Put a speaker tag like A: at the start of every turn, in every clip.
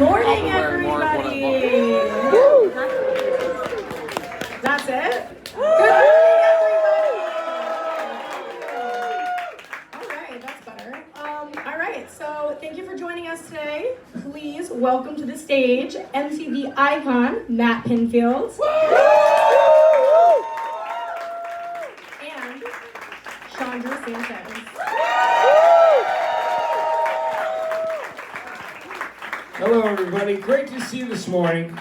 A: morning, everybody. That's it? Good morning, everybody. All right, that's better. All right, so thank you for joining us today. Please welcome to the stage MTV icon, Matt Pinfield. And Chandra Sanchez.
B: Hello, everybody. Great to see you this morning.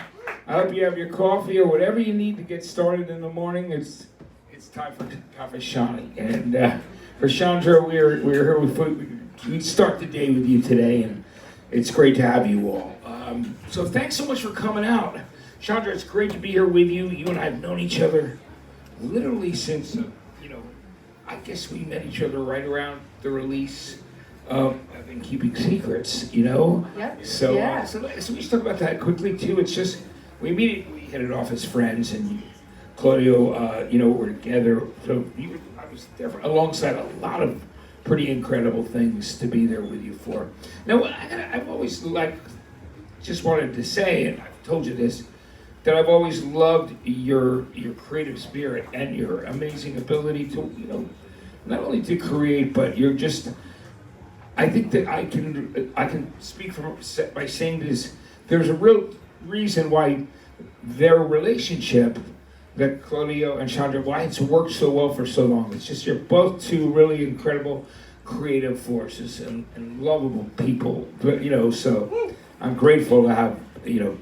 B: I hope you have your coffee or whatever you need to get started in the morning. It's time for Chonnye, and for Chandra, we're here. We start the day with you today, and it's great to have you all. So thanks so much for coming out, Chandra. It's great to be here with you. You and I have known each other literally since I guess we met each other right around the release. I've been keeping secrets,
A: Yep.
B: So,
A: yeah.
B: so we should talk about that quickly too. It's just we immediately hit it off as friends, and Claudio, we're together. So I was there alongside a lot of pretty incredible things to be there with you for. Now, I've always just wanted to say, and I've told you this, that I've always loved your creative spirit and your amazing ability to, not only to create, but you're just. I think that I can speak by saying this. There's a real reason why their relationship, that Claudio and Chandra, why it's worked so well for so long. It's just you're both two really incredible creative forces and lovable people. But so I'm grateful to have you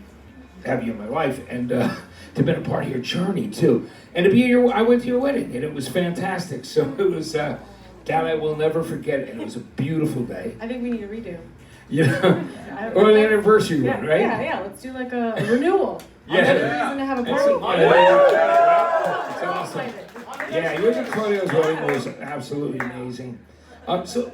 B: in my life and to have been a part of your journey too. And to be I went to your wedding and it was fantastic. So it was. That I will never forget, and it was a beautiful day.
A: I think we need a redo.
B: Or the anniversary one, right?
A: Yeah. Let's do like a renewal.
B: Yeah.
A: Reason to have a party.
B: It's awesome. Yeah, yours and Claudio's wedding was absolutely amazing. So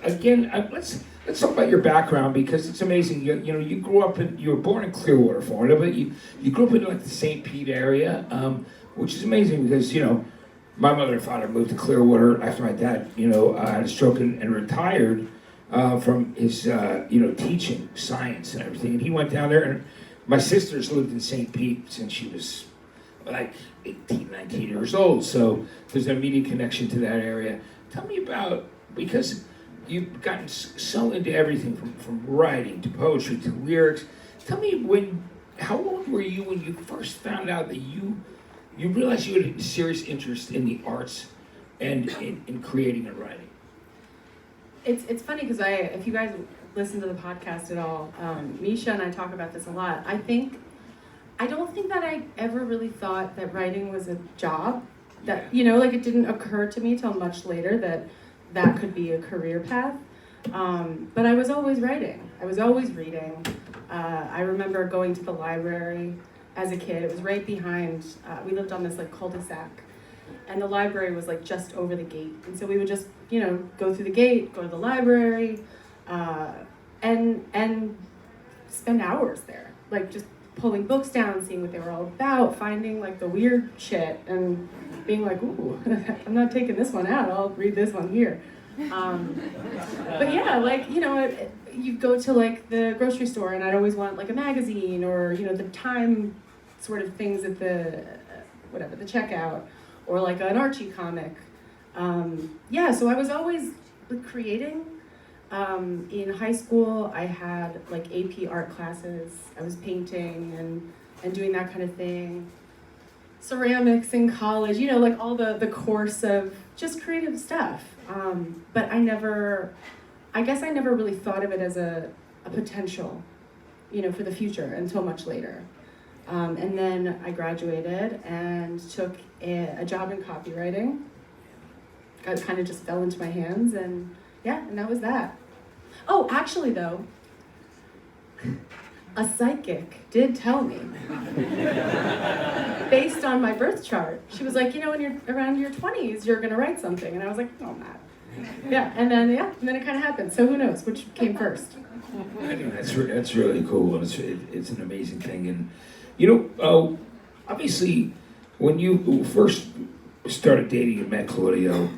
B: again, let's talk about your background because it's amazing. You grew up you were born in Clearwater, Florida, but you grew up in like the St. Pete area, which is amazing because my mother and father moved to Clearwater after my dad, had a stroke and retired from his, teaching science and everything. And he went down there, and my sister's lived in St. Pete since she was like 18, 19 years old. So there's an immediate connection to that area. Tell me about, because you've gotten so into everything from writing to poetry to lyrics. Tell me how old were you when you first found out that you realized you had a serious interest in the arts and in creating and writing?
A: It's funny because if you guys listen to the podcast at all, Misha and I talk about this a lot. I don't think that I ever really thought that writing was a job. That it didn't occur to me till much later that could be a career path. But I was always writing. I was always reading. I remember going to the library as a kid. It was right behind, we lived on this cul-de-sac, and the library was just over the gate. And so we would just, go through the gate, go to the library, and spend hours there, just pulling books down, seeing what they were all about, finding the weird shit, and being like, ooh, I'm not taking this one out, I'll read this one here. But yeah, you go to the grocery store, and I'd always want a magazine or the Time sort of things at the the checkout, or an Archie comic. So I was always creating. In high school, I had AP art classes. I was painting and doing that kind of thing. Ceramics in college, all the course of just creative stuff. But I guess I never really thought of it as a potential, for the future until much later. And then I graduated and took a job in copywriting. It kind of just fell into my hands, and that was that. Oh, actually though, a psychic did tell me, based on my birth chart. She was like, when you're around your 20s, you're gonna write something. And I was like, no, I'm not. And then it kind of happened. So who knows which came first?
B: I think that's really cool, and it's an amazing thing. And obviously, when you first started dating and met Claudio,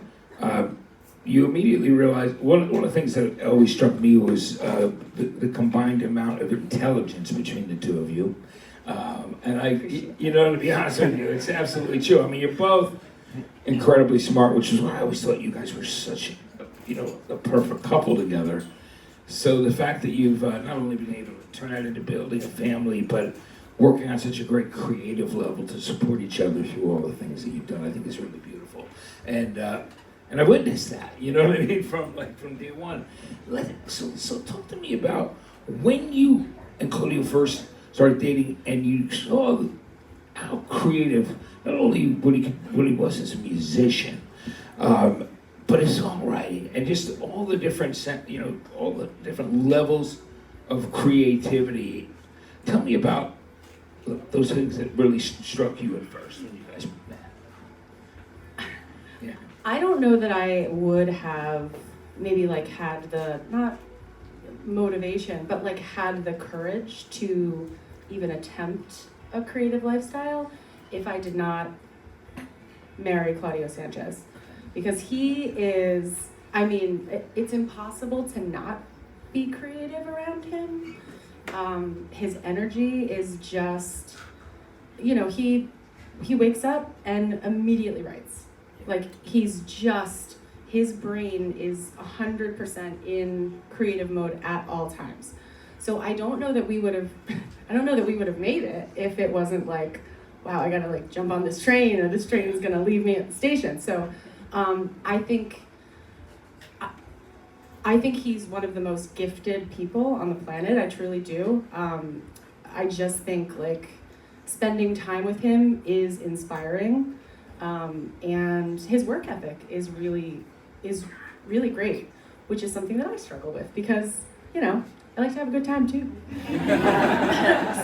B: you immediately realize one of the things that always struck me was the combined amount of intelligence between the two of you. And to be honest with you, it's absolutely true. I mean, you're both incredibly smart, which is why I always thought you guys were such, a perfect couple together. So the fact that you've not only been able to turn that into building a family, but working on such a great creative level to support each other through all the things that you've done, I think is really beautiful. And I witnessed that, you know what I mean, from day one. So talk to me about when you and Claudio first started dating, and you saw how creative not only what he was as a musician, but his songwriting and just all the different all the different levels of creativity. Tell me about those things that really struck you at first when you guys met. Yeah.
A: I don't know that I would have maybe had the, not motivation, but had the courage to even attempt a creative lifestyle if I did not marry Claudio Sanchez. Because he is, it's impossible to not be creative around him. His energy is just, he wakes up and immediately writes. His brain is 100% in creative mode at all times. So I don't know that we would have made it if it wasn't wow, I gotta jump on this train, or this train is gonna leave me at the station. So I think he's one of the most gifted people on the planet. I truly do. I just think spending time with him is inspiring, and his work ethic is really great, which is something that I struggle with because I like to have a good time too.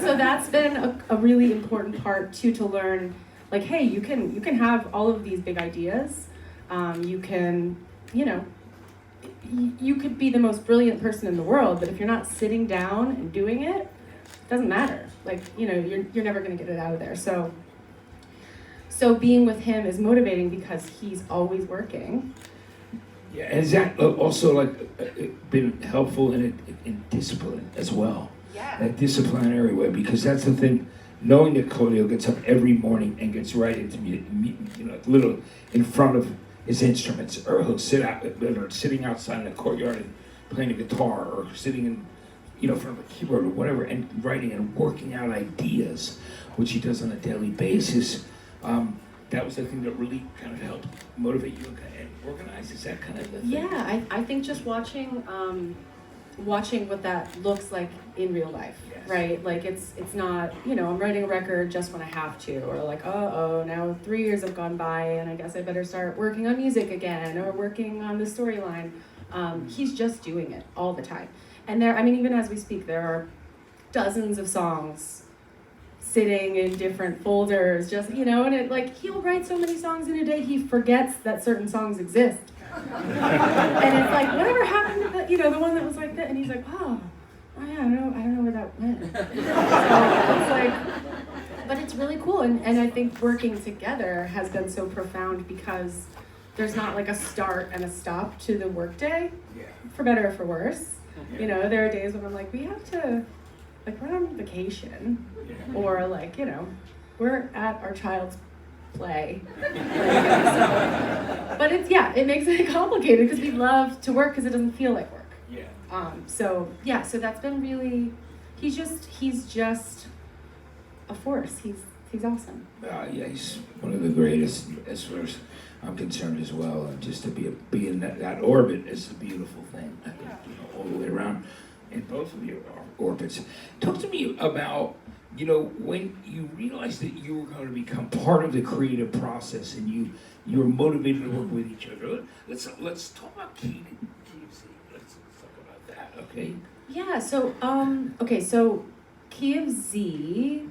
A: So that's been a really important part too, to learn hey, you can have all of these big ideas. You can, you could be the most brilliant person in the world, but if you're not sitting down and doing it, it doesn't matter. You're never going to get it out of there. So being with him is motivating because he's always working.
B: Yeah, and has that also been helpful in discipline as well?
A: Yeah.
B: In a disciplinary way, because that's the thing. Knowing that Claudio gets up every morning and gets right into little in front of his instruments, or he'll sitting outside in the courtyard and playing a guitar, or sitting in front of a keyboard or whatever, and writing and working out ideas, which he does on a daily basis. That was the thing that really kind of helped motivate you and organize. Is that kind of the thing?
A: Yeah, I think just watching what that looks like in real life, yes. Right? It's not, I'm writing a record just when I have to, or now 3 years have gone by and I guess I better start working on music again, or working on the storyline. He's just doing it all the time. And even as we speak, there are dozens of songs sitting in different folders, just, and he'll write so many songs in a day, he forgets that certain songs exist. And it's whatever happened to the one that was like that, and he's oh yeah, I don't know where that went. So it's but it's really cool, and I think working together has been so profound because there's not a start and a stop to the workday, yeah. For better or for worse. Yeah. There are days when I'm we have to, we're on vacation, yeah. Or we're at our child's play. But it makes it complicated because we love to work because it doesn't feel like work. Yeah. So that's been really, he's just a force. He's awesome. Yeah,
B: he's one of the greatest as far as I'm concerned as well. And just to be in that orbit is a beautiful thing. I think, all the way around in both of your orbits. Talk to me about when you realized that you were going to become part of the creative process and you were motivated to work with each other. Let's talk about Key of Z. Let's talk about that, okay?
A: Yeah, so Key of Z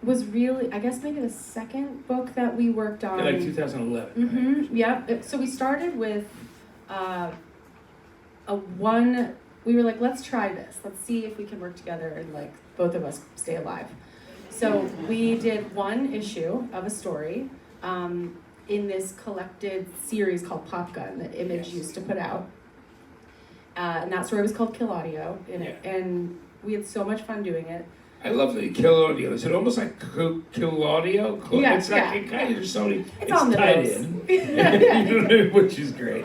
A: was really, I guess, maybe the second book that we worked on.
B: Yeah, 2011.
A: Mm-hmm,
B: right?
A: Yeah, so we started with we were let's try this. Let's see if we can work together and both of us stay alive. So we did one issue of a story, in this collected series called Pop Gun that Image used to put out. And that story was called Kill Audio, and we had so much fun doing it.
B: I love the Kill Audio. Is it almost like Kill Audio? It's like it kind of there's so many. It's
A: on the
B: tied
A: nose.
B: in, which is great.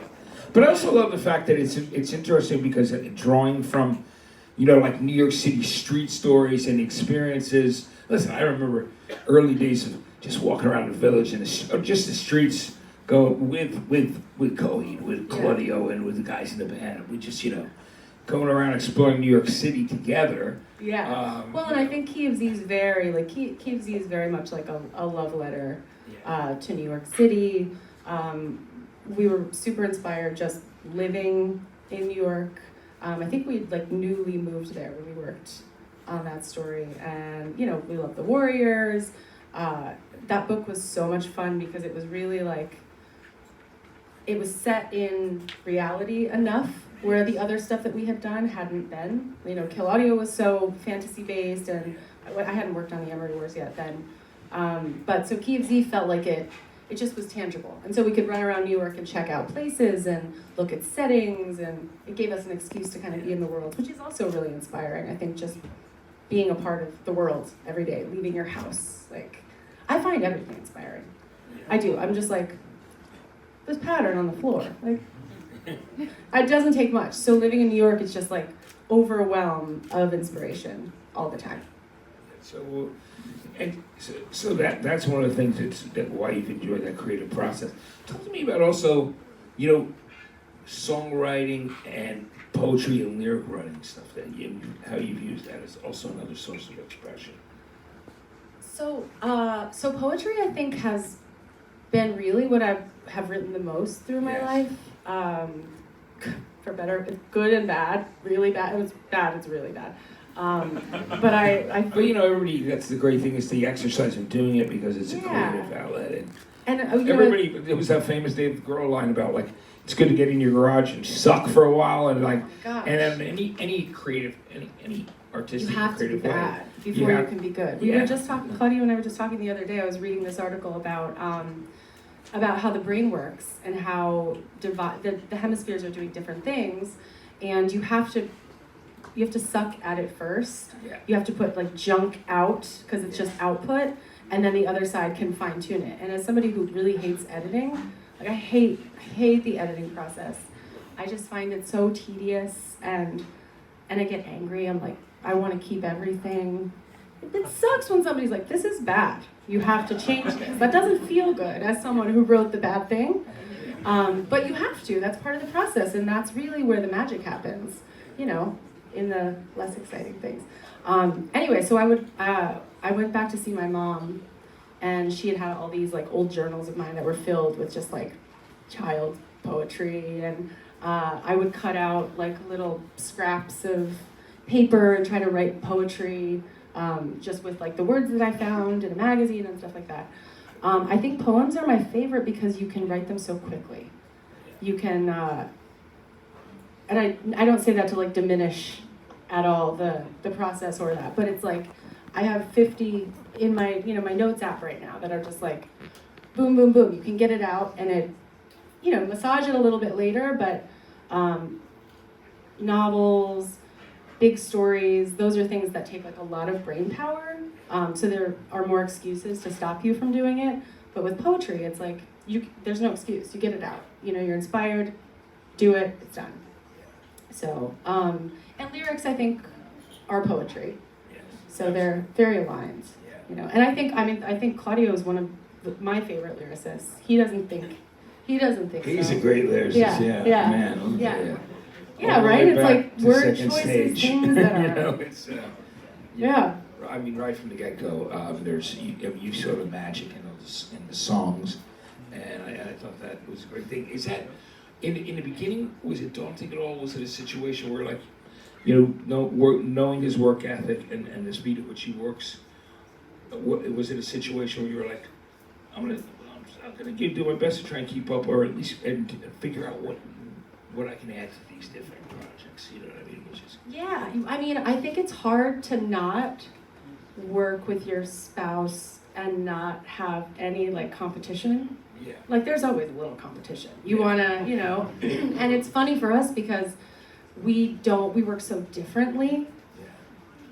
B: But I also love the fact that it's interesting because drawing from, like New York City street stories and experiences. Listen, I remember early days of just walking around the village and just the streets. Go with Coheed, with Claudio, and with the guys in the band. We just, going around exploring New York City together.
A: Yeah. And I think Key of Z is Key of Z is very much like a love letter to New York City. We were super inspired just living in New York. I think we'd newly moved there when we worked on that story, and we love the Warriors. That book was so much fun because it was really it was set in reality enough where the other stuff that we had done hadn't been. Kill Audio was so fantasy-based, and I hadn't worked on the Emery Wars yet then. But so Key of Z felt like it just was tangible. And so we could run around New York and check out places and look at settings, and it gave us an excuse to kind of be in the world, which is also really inspiring. I think just being a part of the world every day, leaving your house. I find everything inspiring. I do. I'm just this pattern on the floor. It doesn't take much. So living in New York is just overwhelm of inspiration all the time.
B: So that's one of the things that's why you've enjoyed that creative process. Talk to me about also, songwriting and poetry and lyric writing stuff how you've used that as also another source of expression.
A: So poetry I think has been really what I have written the most through my life. For better, good and bad, really bad. It was bad, it's really bad. But
B: everybody, that's the great thing is the exercise of doing it because it's a creative outlet.
A: And
B: everybody, it was that famous Dave Grohl line about it's good to get in your garage and suck for a while and and then any creative, any artistic
A: you have
B: creative
A: to be bad before you can be good. We were just talking, Claudia and I were just talking the other day. I was reading this article about how the brain works and how the hemispheres are doing different things, and you have to suck at it first. You have to put junk out because it's just output, and then the other side can fine tune it. And as somebody who really hates editing, I hate the editing process. I just find it so tedious, and I get angry. I'm I want to keep everything. It sucks when somebody's this is bad. You have to change this. That doesn't feel good as someone who wrote the bad thing. But you have to. That's part of the process, and that's really where the magic happens, in the less exciting things. Anyway, so I went back to see my mom, and she had all these old journals of mine that were filled with just child poetry, and I would cut out little scraps of paper and try to write poetry. Just with the words that I found in a magazine and stuff like that. I think poems are my favorite because you can write them so quickly. You can, and I don't say that to diminish at all the process or that, but it's I have 50 in my my notes app right now that are just boom, boom, boom. You can get it out and it, massage it a little bit later, but novels, big stories, those are things that take a lot of brain power. So there are more excuses to stop you from doing it. But with poetry, it's there's no excuse. You get it out. You're inspired, do it, it's done. So, and lyrics, I think, are poetry. So they're very aligned. And I think Claudio is one of my favorite lyricists. He doesn't think
B: He's
A: so.
B: a great lyricist, man.
A: Yeah, right? It's word choices,
B: stage.
A: things that are...
B: I mean, right from the get-go, you saw the magic in the songs, and I thought that was a great thing. Is that, in the beginning, was it daunting at all? Was it a situation where, knowing his work ethic and the speed at which he works, was it a situation where you were I'm gonna do my best to try and keep up, or at least and figure out what I can add to these different projects, you know what I mean?
A: I think it's hard to not work with your spouse and not have any competition
B: Yeah.
A: Like there's always a little competition. You wanna, you know, and it's funny for us because we work so differently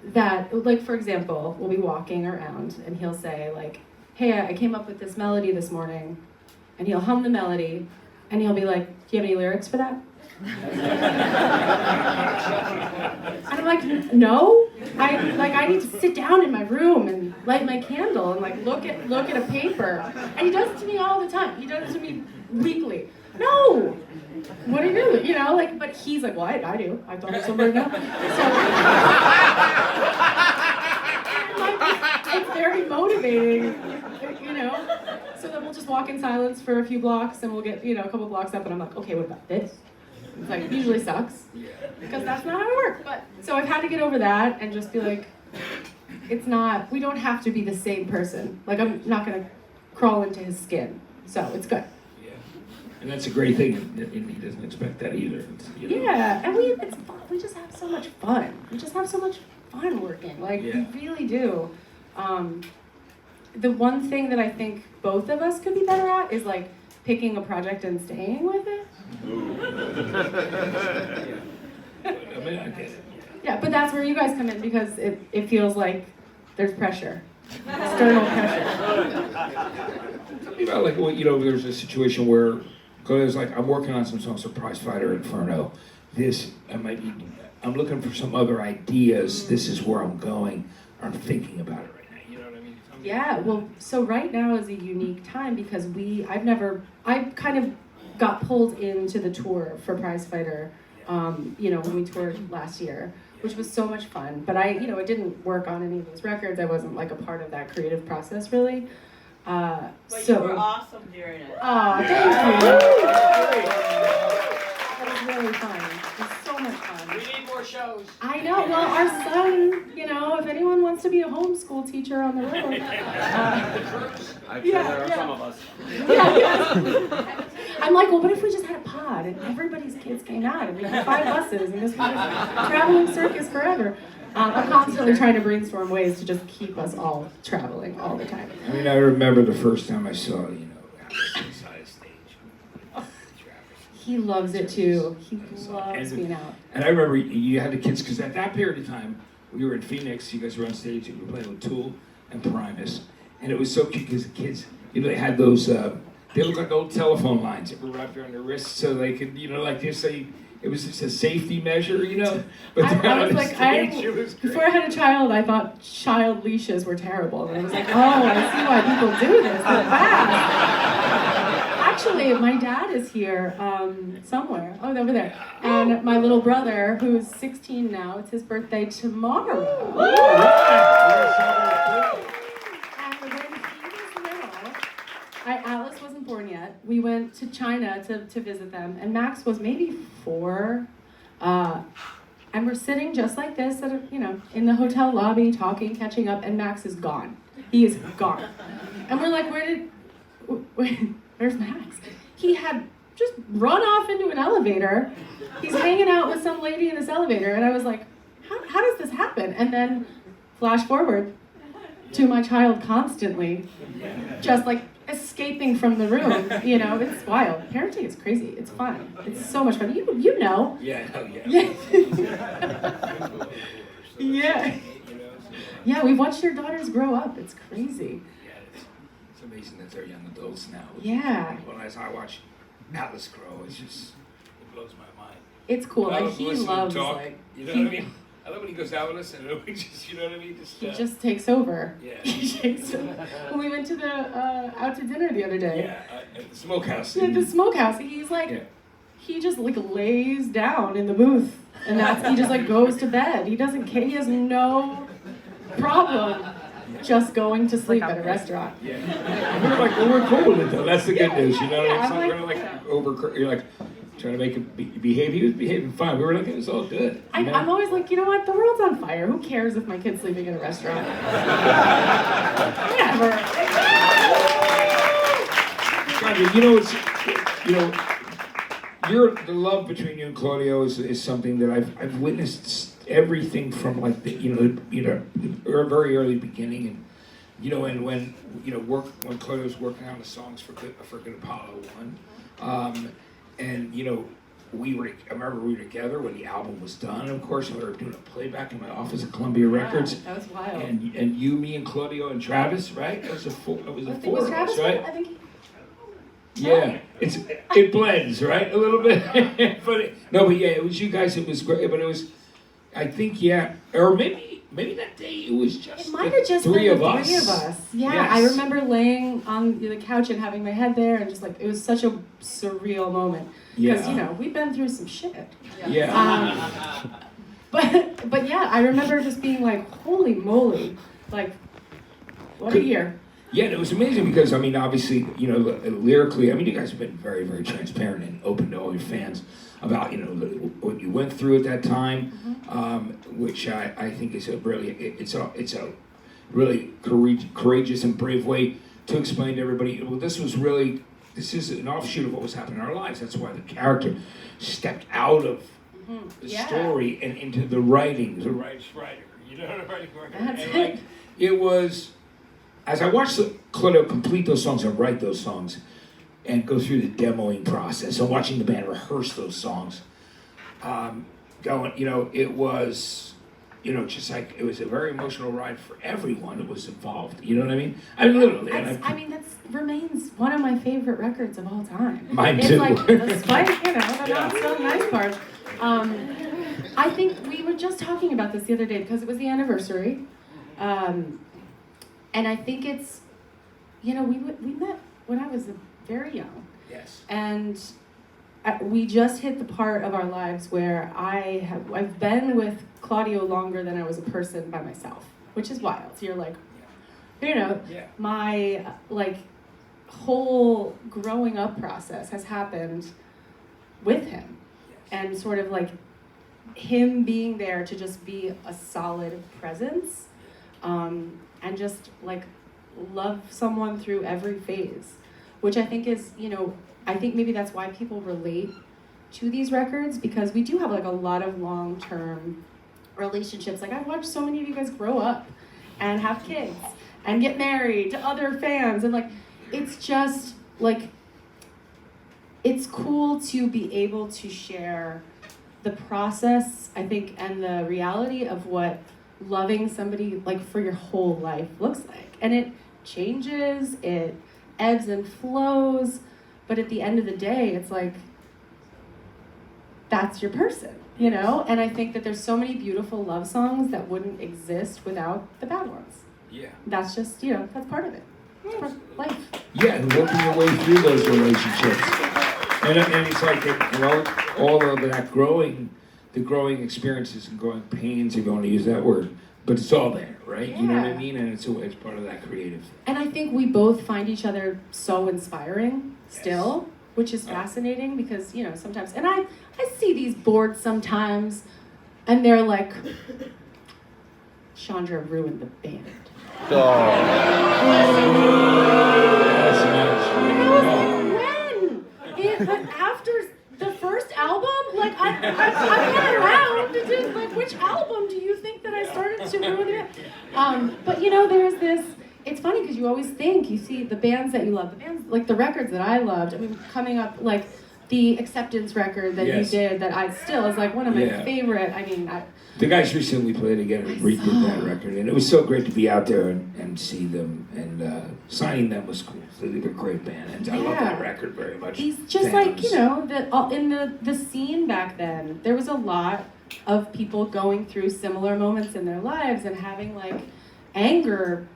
A: that, like, for example, we'll be walking around and he'll say like, hey, I came up with this melody this morning, and he'll hum the melody and he'll be like, do you have any lyrics for that? And I'm like, no, I need to sit down in my room and light my candle and like look at a paper. And he does it to me all the time. He does it to me weekly. No, what are you know, like, but he's like, well, I do. I've done it so right now. So, like, it's very motivating, you know. So then we'll just walk in silence for a few blocks, and we'll get, you know, a couple blocks up, and I'm like, okay, what about this? It's like, usually sucks, because that's not how it works. But so I've had to get over that and just be like, it's not, we don't have to be the same person. Like, I'm not gonna crawl into his skin, so it's good.
B: Yeah, and that's a great thing, and he doesn't expect that either. You know?
A: Yeah, and it's fun. We just have so much fun. We just have so much fun working. Like, we really do. The one thing that I think both of us could be better at is like picking a project and staying with it.
B: I mean, I get it.
A: Yeah, but that's where you guys come in, because it feels like there's pressure, external pressure.
B: Tell me about, like, well, you know, there's a situation where Claudio's like, I'm working on some songs for Prize Fighter Inferno. I'm looking for some other ideas. This is where I'm going. I'm thinking about it right now. You know what I mean?
A: Yeah, well, so right now is a unique time because I kind of got pulled into the tour for Prize Fighter, you know, when we toured last year, which was so much fun. But I didn't work on any of those records. I wasn't like a part of that creative process really.
C: But you were awesome during it.
A: Oh, thank you. That was really fun. It was so much fun.
B: We need more shows.
A: I know. Well, our son, you know, if anyone wants to be a homeschool teacher on the road.
D: I'm sure there are some of us.
A: Yeah. I'm like, well, what if we just had a pod and everybody's kids came out and we had 5 buses and this was a traveling circus forever. I'm constantly trying to brainstorm ways to just keep us all traveling all the time.
B: I mean, I remember the first time I saw, you know, Atlas side stage.
A: He loves it too. He loves being out.
B: And I remember you had the kids, because at that period of time, we were in Phoenix, you guys were on stage, and we were playing with Tool and Primus. And it was so cute because the kids, you know, they had those, they looked like old telephone lines that were wrapped around their wrists so they could, you know, like just say, it was just a safety measure, you know? But
A: I was like, before I had a child, I thought child leashes were terrible. And I was like, oh, I see why people do this. They're bad. Actually, my dad is here somewhere. Oh, over there. And my little brother, who's 16 now, it's his birthday tomorrow. And when he was little, Alice wasn't born yet. We went to China to visit them, and Max was maybe 4. And we're sitting just like this, in the hotel lobby, talking, catching up, and Max is gone. He is gone. And we're like, where's Max? He had just run off into an elevator. He's hanging out with some lady in this elevator, and I was like, how does this happen? And then flash forward to my child constantly, just like escaping from the room. You know, it's wild. Parenting is crazy. It's fun. It's so much fun. You know.
B: Yeah.
A: Yeah. Yeah, we've watched your daughters grow up. It's crazy.
B: It's amazing that they're young adults now.
A: Yeah.
B: Well, as I watch Atlas grow, it blows my mind.
A: It's cool.
B: I
A: Like
B: love
A: he
B: listening to
A: loves
B: talk,
A: like.
B: You know what I mean? I love when he goes out with us and we just, you know what I mean?
A: He just takes over.
B: Yeah.
A: He takes over. When we went to the out to dinner the other day.
B: Yeah, at the smokehouse.
A: Yeah, the smokehouse. He's like, he just like lays down in the booth, and he just like goes to bed. He doesn't care. He has no problem just going to sleep at a restaurant.
B: Yeah. We're cool with it though. That's the good news, you know.
A: Yeah,
B: It's not you're like trying to make him behave. He was behaving fine. We were like, it was all good.
A: I'm always like, you know what? The world's on fire. Who cares if my kid's sleeping in a restaurant? Whatever.
B: The love between you and Claudio is something that I've witnessed everything from like the very early beginning, you know, and when when Claudia was working on the songs for Good Apollo 1, and you know, I remember we were together when the album was done. Of course, we were doing a playback in my office at Columbia Records.
A: That was wild.
B: And you, me, and Claudio and Travis, right? It was a four of
A: Travis,
B: us, right?
A: I think.
B: Yeah, it blends, right, a little bit. But it was you guys. It was great, but it was, I think, or maybe that day it was just.
A: It might have just been the three of us. Yeah,
B: yes.
A: I remember laying on the couch and having my head there, and just like it was such a surreal moment. Because we've been through some shit.
B: Yeah.
A: But yeah, I remember just being like, holy moly, like, what a year.
B: Yeah, and it was amazing because, I mean, obviously, lyrically, I mean, you guys have been very, very transparent and open to all your fans about, what you went through at that time, which I think is a really courageous and brave way to explain to everybody, well, this is an offshoot of what was happening in our lives. That's why the character stepped out of the story and into the writing, the writer, the writing.
A: That's
B: and,
A: it.
B: It was, as I watched Claudio complete those songs and write those songs and go through the demoing process and watching the band rehearse those songs, it was, just like, it was a very emotional ride for everyone that was involved. You know what I mean? I mean, literally.
A: That remains one of my favorite records of all time.
B: Mine
A: it's
B: too.
A: Like, despite, the not so nice part. I think we were just talking about this the other day because it was the anniversary. And I think it's, we met when I was very young.
B: Yes.
A: And we just hit the part of our lives where I've been with Claudio longer than I was a person by myself, which is wild. So you're like, my whole growing up process has happened with him, and sort of like him being there to just be a solid presence, and just like love someone through every phase, which I think is, I think maybe that's why people relate to these records, because we do have like a lot of long-term relationships. Like I've watched so many of you guys grow up and have kids and get married to other fans, and like it's just like it's cool to be able to share the process, I think, and the reality of what loving somebody like for your whole life looks like. And it changes, it ebbs and flows, but at the end of the day, it's like that's your person, And I think that there's so many beautiful love songs that wouldn't exist without the bad ones.
B: Yeah.
A: That's just, that's part of it. It's part of life.
B: Yeah, and working your way through those relationships. And it's like, all of that the growing experiences and growing pains, if you want to use that word, but it's all there, right?
A: Yeah.
B: You know what I mean? And it's part of that creative.
A: And I think we both find each other so inspiring still, which is fascinating because, sometimes, and I see these boards sometimes, and they're like, Chandra ruined the band.
D: Oh.
A: But after the first album, like I'm not around to do, like, which album do you think that I started to ruin it? But there's this. It's funny because you always think you see the bands that you love, the bands like the records that I loved. I mean, coming up like the Acceptance record that you did, that I still is like one of my favorite. I mean,
B: the guys recently played again and redid that record, and it was so great to be out there and see them, and signing them was cool. So they're a great band, and I love that record very much.
A: He's just like, in the scene back then, there was a lot of people going through similar moments in their lives and having like anger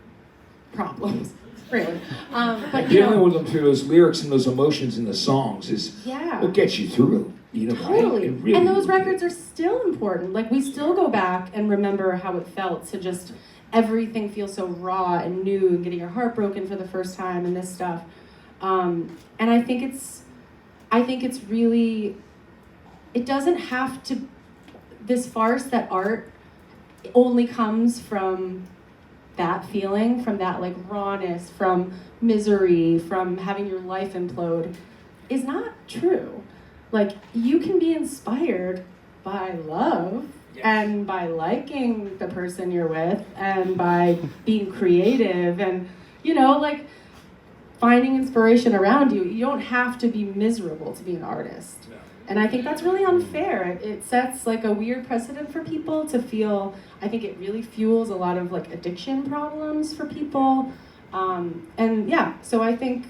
A: problems, really. But
B: dealing with them through those lyrics and those emotions in the songs is what gets you through.
A: Totally.
B: Right? Really,
A: and those records are still important. Like we still go back and remember how it felt to just everything feel so raw and new, and getting your heart broken for the first time and this stuff. And I think it's really, it doesn't have to, this farce that art only comes from that feeling, from that like rawness, from misery, from having your life implode, is not true. Like, you can be inspired by love and by liking the person you're with, and by being creative, and like finding inspiration around you. You don't have to be miserable to be an artist.
B: No.
A: And I think that's really unfair. It sets like a weird precedent for people to feel. I think it really fuels a lot of like addiction problems for people. And yeah, so I think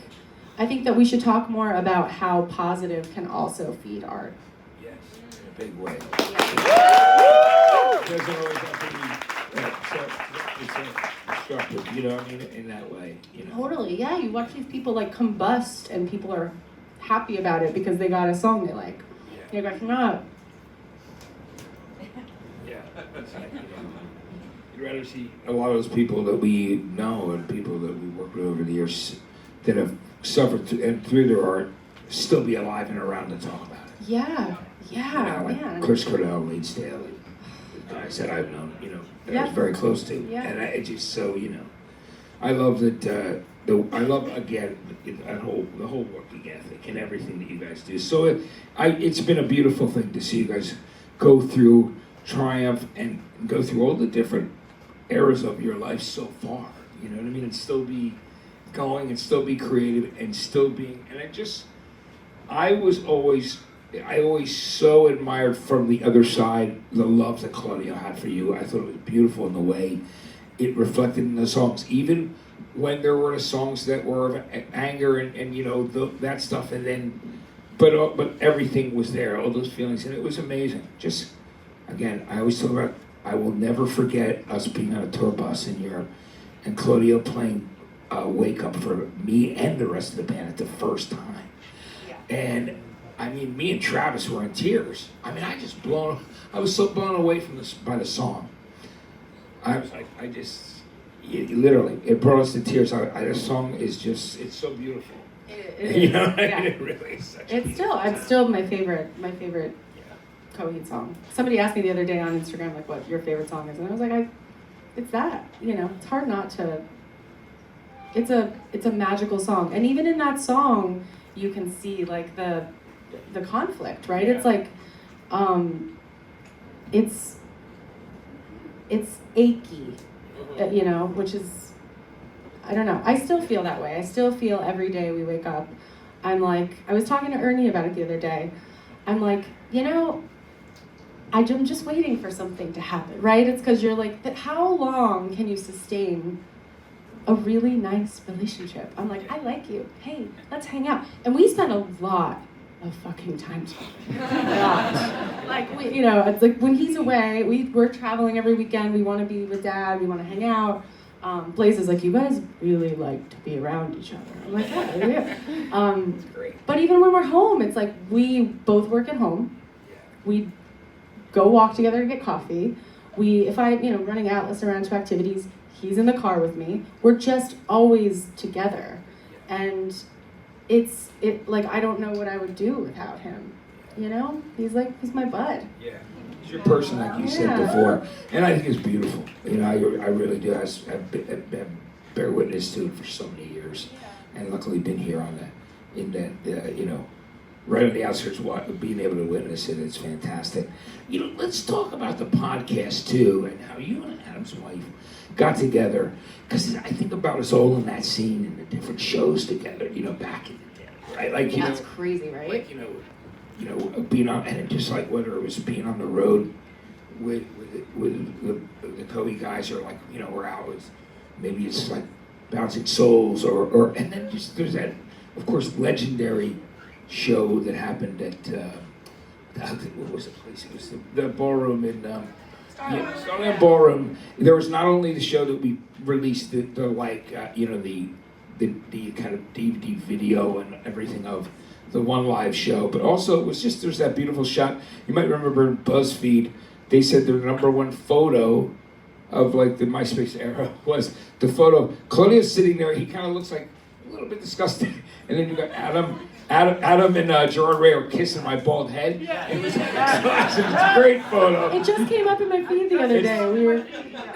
A: that we should talk more about how positive can also feed art.
B: Yes, in a big way.
A: Yeah.
B: It doesn't always have to be destructive, in that way,
A: Totally, yeah. You watch these people like combust, and people are happy about it because they got a song they like.
B: Yeah.
A: You're like, no.
B: Yeah, it's like, you'd rather see a lot of those people that we know and people that we worked with over the years that have suffered through their art still be alive and around to talk about it.
A: Yeah,
B: like
A: man.
B: Chris Cornell, Lee Staley, guys that I've known, that I was very close to.
A: Yeah.
B: And I just so, I love that, I love, again, the whole working ethic and everything that you guys do. So it's been a beautiful thing to see you guys go through triumph and go through all the different eras of your life so far, you know what I mean? And still be going and still be creative and still being, and I always so admired from the other side the love that Claudio had for you. I thought it was beautiful in the way it reflected in the songs, even when there were songs that were of anger and that stuff, and then but everything was there, all those feelings, and it was amazing. Just again, I always talk about, I will never forget us being on a tour bus in Europe and Claudio playing Wake Up for me and the rest of the band at the first time. Yeah. And I mean, me and Travis were in tears. I mean, I was so blown away by the song. I was like, literally, it brought us to tears. The song is just, it's so beautiful. It really is such
A: It's still my favorite Coheed song. Somebody asked me the other day on Instagram, like, what your favorite song is, and I was like, it's that. It's hard not to. It's a magical song, and even in that song, you can see like the conflict, right? Yeah. It's like, it's achy, which is, I don't know. I still feel that way. I still feel every day we wake up, I'm like, I was talking to Ernie about it the other day. I'm like, I'm just waiting for something to happen, right? It's because you're like, how long can you sustain a really nice relationship? I'm like, I like you. Hey, let's hang out. And we spend a lot of fucking time together. Like, it's like when he's away, we're traveling every weekend. We want to be with Dad. We want to hang out. Blaze is like, you guys really like to be around each other. I'm like, yeah.
B: That's great.
A: But even when we're home, it's like we both work at home. We go walk together to get coffee. If I'm running out, let's around to activities, he's in the car with me. We're just always together. And it's like, I don't know what I would do without him. He's my bud.
B: Yeah. He's your person, like you said before. And I think it's beautiful. I really do. I've been bear witness to it for so many years. And luckily been here right on the outskirts, being able to witness it. It's fantastic. Let's talk about the podcast too, and how you and Adam's wife got together. Because I think about us all in that scene and the different shows together, back in the day, right? Like,
A: that's crazy, right?
B: Like, being on, and just like whether it was being on the road with the Coheed guys, or like, we're out with, maybe it's like Bouncing Souls, or and then just there's that, of course, legendary show that happened at what was the place? It was the ballroom in Starland Ballroom. There was not only the show that we released, the kind of DVD video and everything of the one live show, but also it was just, there's that beautiful shot. You might remember in BuzzFeed, they said their number one photo of like the MySpace era was the photo. Claudio's sitting there, he kind of looks like a little bit disgusted. And then you got Adam Adam and Gerard Ray are kissing my bald head. It was classic. It's a great photo.
A: It just came up in my feed the other day.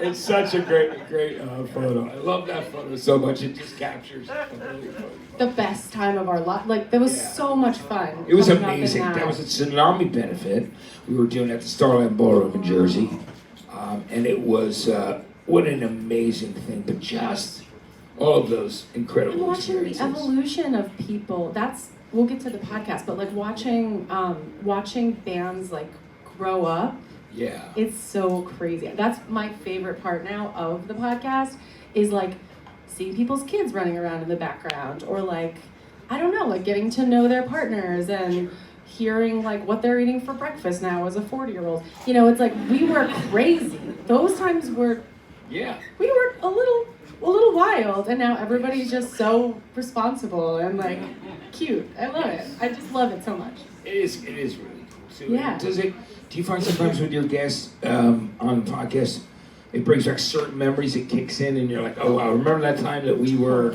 B: It's such a great photo. I love that photo so much. It just captures
A: the best time of our life. Like, there was so much fun.
B: It was
A: coming up in
B: amazing. That was a tsunami benefit we were doing at the Starland Ballroom in Jersey. And it was, what an amazing thing. But just all of those incredible
A: And watching the
B: experiences.
A: evolution of people, we'll get to the podcast, but like watching bands like grow up,
B: Yeah.
A: it's so crazy. That's my favorite part now of the podcast, is like seeing people's kids running around in the background, or like, I don't know, like getting to know their partners and hearing like what they're eating for breakfast now as a 40-year-old. You know, it's like we were crazy. Those times we were a little wild, and now everybody's just so responsible and like cute. I love it. I just love it so much.
B: It is really cool. So
A: Yeah.
B: Do you find sometimes with your guests on podcasts, it brings back certain memories, it kicks in and you're like, oh wow, remember that time that we were...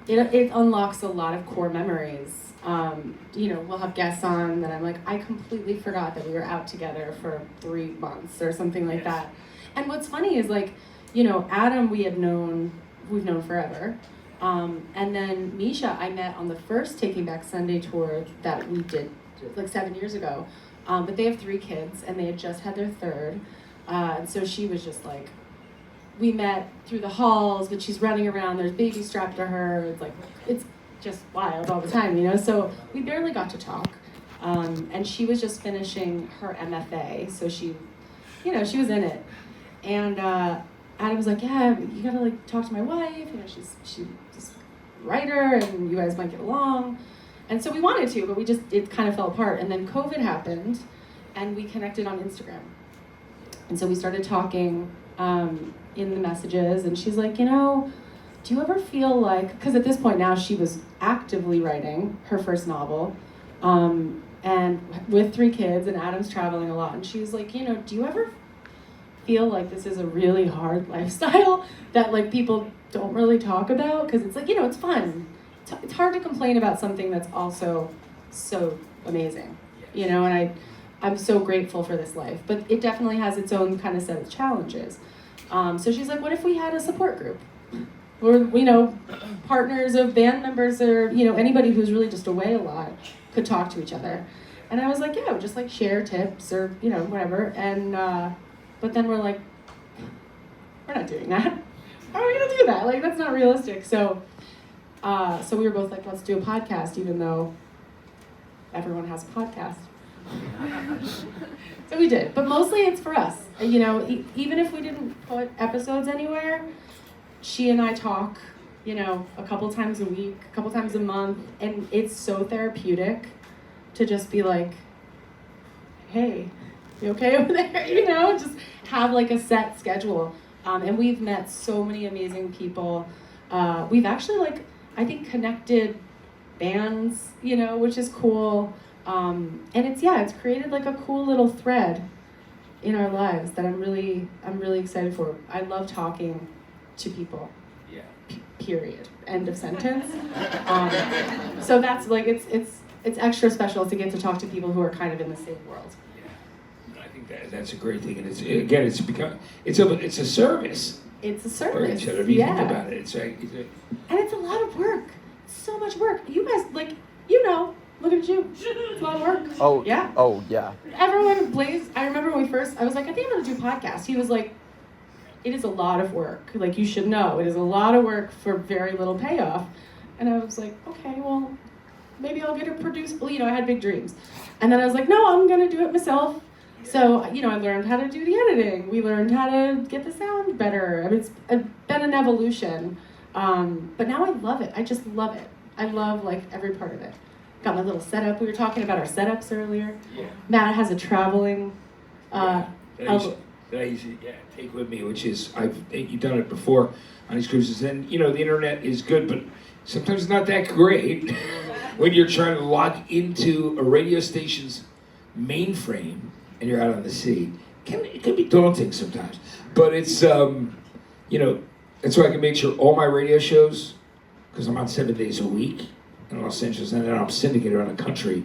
A: Totally. It unlocks a lot of core memories. You know, we'll have guests on that I'm like, I completely forgot that we were out together for 3 months or something like that. And what's funny is like, you know, Adam we've known forever. And then Misha I met on the first Taking Back Sunday tour that we did like 7 years ago. But they have 3 kids and they had just had their third. And so she was just like, we met through the halls, but she's running around, there's babies strapped to her. It's like, it's just wild all the time, you know? So we barely got to talk. And she was just finishing her MFA, so she was in it. And Adam was like, yeah, you gotta like talk to my wife, you know, she's just a writer and you guys might get along. And so we wanted to, but it kind of fell apart. And then COVID happened and we connected on Instagram. And so we started talking in the messages, and she's like, you know, do you ever feel like, because at this point now she was actively writing her first novel, and with 3 kids, and Adam's traveling a lot, and she's like, you know, do you ever feel like this is a really hard lifestyle that like people don't really talk about? Because it's like, you know, it's fun. It's hard to complain about something that's also so amazing, you know, and I'm so grateful for this life, but it definitely has its own kind of set of challenges. So she's like, what if we had a support group? Or, you know, partners of band members, or, you know, anybody who's really just away a lot could talk to each other. And I was like, yeah, just like share tips or, you know, whatever. And, but then we're like, we're not doing that. How are we gonna do that? Like, that's not realistic. So we were both like, let's do a podcast, even though everyone has a podcast. So we did, but mostly it's for us. You know, even if we didn't put episodes anywhere, she and I talk, you know, a couple times a week, a couple times a month, and it's so therapeutic to just be like, hey, you okay over there? You know, just have like a set schedule. And we've met so many amazing people. We've actually like, I think, connected bands, you know, which is cool. And it's created like a cool little thread in our lives that I'm really excited for. I love talking to people.
B: Yeah.
A: Period. End of sentence. So that's like, it's extra special to get to talk to people who are kind of in the same world.
B: Yeah. I think that's a great thing, and it's a service.
A: It's a
B: For
A: service.
B: each other, if you think about it,
A: And it's a lot of work. It's so much work. You guys, like, you know, look at you. It's a lot of work.
D: Oh,
A: yeah.
D: Oh, yeah.
A: Everyone, Blaze, I remember when I was like, I think I'm going to do a podcast. He was like, it is a lot of work. Like, you should know. It is a lot of work for very little payoff. And I was like, okay, well, maybe I'll get to produce. Well, you know, I had big dreams. And then I was like, no, I'm going to do it myself. So, you know, I learned how to do the editing. We learned how to get the sound better. I mean, it's been an evolution. But now I love it. I just love it. I love, like, every part of it. Got my little setup. We were talking about our setups earlier.
B: Yeah.
A: Matt has a traveling...
B: that I usually take with me, which is, you've done it before on these cruises. And, you know, the internet is good, but sometimes it's not that great when you're trying to log into a radio station's mainframe and you're out on the sea. It can be daunting sometimes. But it's, you know, and so I can make sure all my radio shows, because I'm on 7 days a week, in Los Angeles, and then I'm syndicated around the country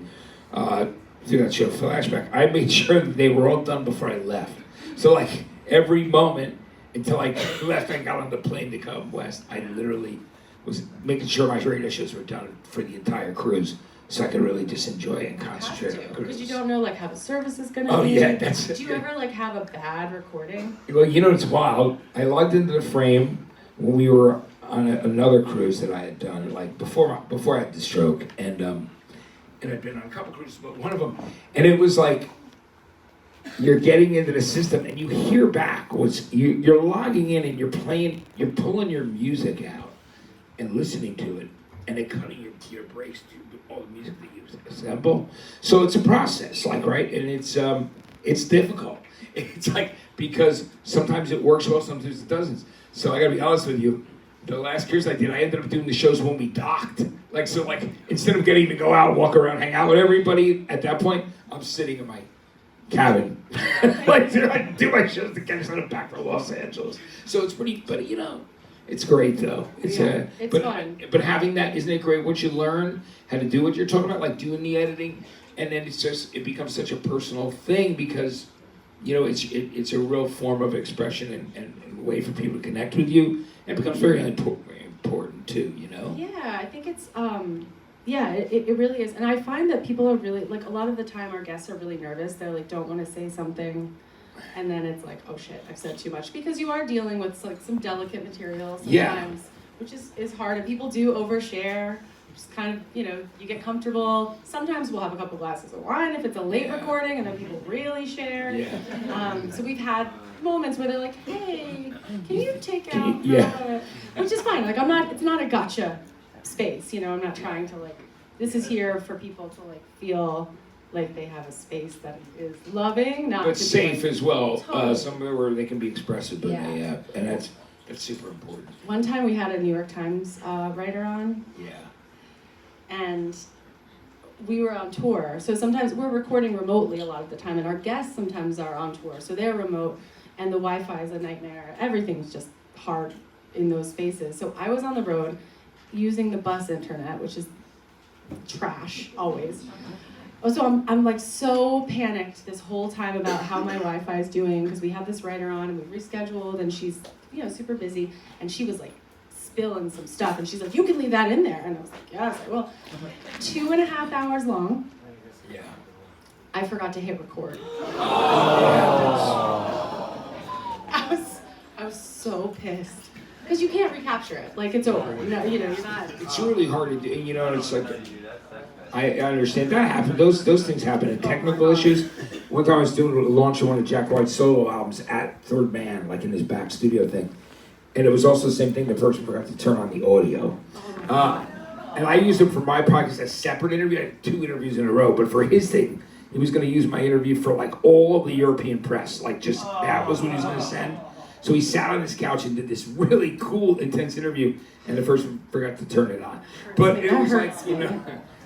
B: through that show, Flashback. I made sure that they were all done before I left. So like every moment until I left, I got on the plane to come west. I literally was making sure my radio shows were done for the entire cruise, so I could really just enjoy it and concentrate on the cruise.
A: Because you don't know like how the service is gonna be.
B: Oh yeah, that's it.
A: Do you ever like have a bad recording?
B: Well, you know it's wild. I logged into the frame when we were on another cruise that I had done, like before I had the stroke, and I'd been on a couple cruises, but one of them, and it was like you're getting into the system and you hear back you're logging in and you're pulling your music out and listening to it, and then cutting your breaks to all the music that you assemble. So it's a process, like, right? And it's difficult. It's like, because sometimes it works well, sometimes it doesn't. So I gotta be honest with you, the last cruise I did, I ended up doing the shows when we docked. Like, so like, instead of getting to go out, walk around, hang out with everybody, at that point, I'm sitting in my cabin. Like, I do my shows to catch them back for Los Angeles. So it's pretty, but you know, it's great though. It's
A: fun.
B: But having that, isn't it great? Once you learn how to do what you're talking about, like doing the editing, and then it becomes such a personal thing because, you know, it's a real form of expression and a way for people to connect with you. It becomes very important too, you know?
A: Yeah, I think it's, it really is. And I find that people are really, like, a lot of the time our guests are really nervous. They're like, don't want to say something. And then it's like, oh shit, I've said too much. Because you are dealing with like some delicate material sometimes, which is hard. And people do overshare. Just kind of, you know, you get comfortable. Sometimes we'll have a couple glasses of wine if it's a late recording, and then people really share.
B: Yeah.
A: So we've had moments where they're like, hey, can you take out which is fine. Like, it's not a gotcha space, you know. I'm not trying to, like, this is here for people to, like, feel like they have a space that is loving, not
B: but
A: to
B: safe
A: be, like,
B: as well.
A: totally.
B: Somewhere where they can be expressive, but
A: Yeah.
B: and that's super important.
A: One time we had a New York Times writer on,
B: Yeah.
A: and we were on tour. So sometimes we're recording remotely a lot of the time, and our guests sometimes are on tour, so they're remote, and the Wi-Fi is a nightmare. Everything's just hard in those spaces. So I was on the road using the bus internet, which is trash always. So I'm like so panicked this whole time about how my Wi-Fi is doing, because we have this writer on and we rescheduled, and she's, you know, super busy, and she was like spilling some stuff, and she's like, you can leave that in there, and I was like, yes, I will. 2.5 hours long.
B: Yeah.
A: I forgot to hit record. I was so pissed. Because you can't recapture it. Like, it's over. You know, you're not.
B: It's really hard to do, you know, and it's like, I understand that happen. Those things happen in technical issues. One time I was doing a launch of one of Jack White's solo albums at Third Man, like in his back studio thing. And it was also the same thing, the person forgot to turn on the audio. And I used it for my podcast as a separate interview. I had 2 interviews in a row, but for his thing, he was going to use my interview for like all of the European press. Like, just that was what he was going to send. So he sat on his couch and did this really cool, intense interview, and the person forgot to turn it on. But it was like, you know,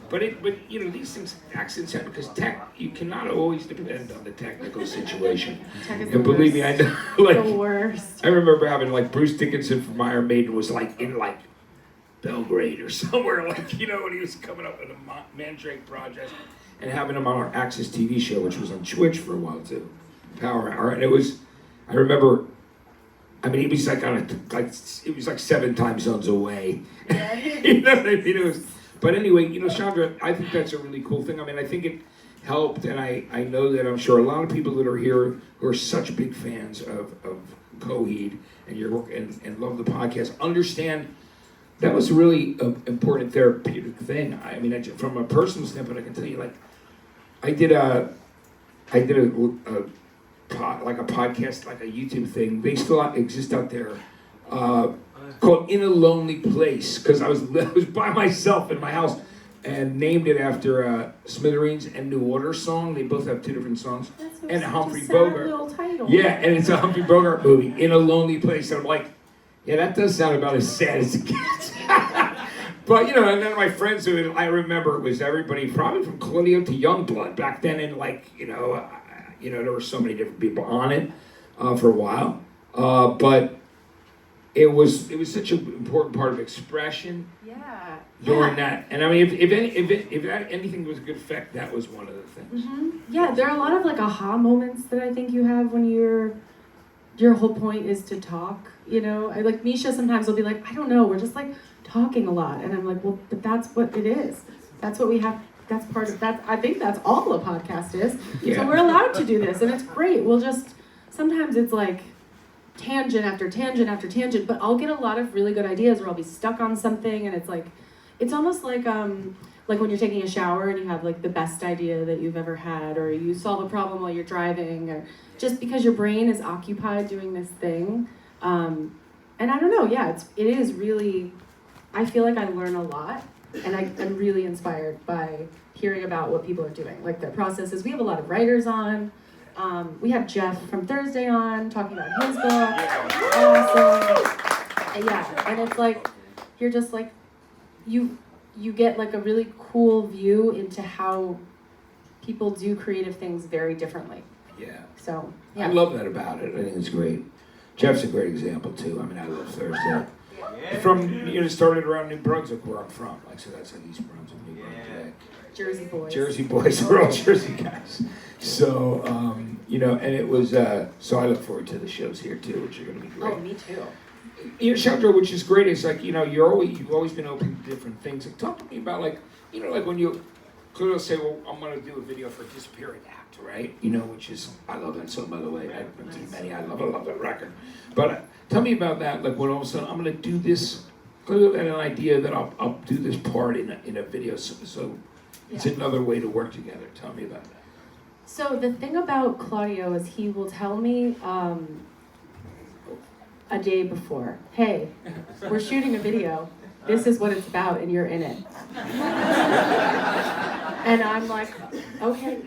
B: but you know, these things, accidents happen because you cannot always depend on the technical situation. And believe me, I know, like,
A: the worst.
B: I remember having like Bruce Dickinson from Iron Maiden was like in like Belgrade or somewhere, like, you know, when he was coming up with a Mandrake project, and having him on our Access TV show, which was on Twitch for a while too, Power Hour, and it was, I remember, I mean, he was like it was like 7 time zones away. You know what I mean? It was, but anyway, you know, Chandra, I think that's a really cool thing. I mean, I think it helped, and I know that I'm sure a lot of people that are here who are such big fans of Coheed and your work and love the podcast understand that was a really important therapeutic thing. I mean, from a personal standpoint, I can tell you, like, I did a podcast, like a YouTube thing. They still exist out there, called In a Lonely Place, because I was by myself in my house, and named it after Smithereens and New Order song. They both have 2 different songs. And Humphrey Bogart.
A: Little title.
B: Yeah, and it's a Humphrey Bogart movie, In a Lonely Place. And I'm like, yeah, that does sound about as sad as it gets. But, you know, and then my friends who I remember, it was everybody, probably from Claudio to Youngblood back then, and like, you know, there were so many different people on it for a while. But it was such an important part of expression
A: Yeah.
B: during that. And I mean, if that, anything was a good effect, that was one of the things.
A: Mm-hmm. Yeah, there are a lot of like aha moments that I think you have when your whole point is to talk. You know, I like Misha sometimes will be like, I don't know, we're just like talking a lot, and I'm like, well, but that's what it is. That's what we have. That's part of that. I think that's all a podcast is.
B: Yeah.
A: So we're allowed to do this, and it's great. We'll just sometimes it's like tangent after tangent after tangent, but I'll get a lot of really good ideas, or I'll be stuck on something, and it's like, it's almost like when you're taking a shower and you have like the best idea that you've ever had, or you solve a problem while you're driving, or just because your brain is occupied doing this thing. And I don't know, yeah, it is really, I feel like I learn a lot, and I'm really inspired by hearing about what people are doing, like their processes. We have a lot of writers on. We have Jeff from Thursday on talking about his book. Awesome. Yeah, and it's like, you're just like, you get like a really cool view into how people do creative things very differently.
B: Yeah.
A: So, yeah.
B: I love that about it. I think it's great. Jeff's a great example too. I mean, I love Thursday. From, started around New Brunswick where I'm from. Like, so that's like East Brunswick, New Brunswick.
A: Jersey boys.
B: Jersey boys, we're all Jersey guys. So, and it was, so I look forward to the shows here too, which are going to be great.
A: Oh, me too.
B: Chandra, which is great, is like, you've always been open to different things. Like, talk to me about like when you clearly say, well, I'm going to do a video for Disappearing Act, right? Which is, I love that song, by the way. I've been to many, I love that record. But tell me about that, like when all of a sudden I'm going to do this, clearly had an idea that I'll do this part in a video, so it's another way to work together. Tell me about that.
A: So the thing about Claudio is he will tell me a day before, hey, we're shooting a video, this is what it's about, and you're in it. And I'm like, okay,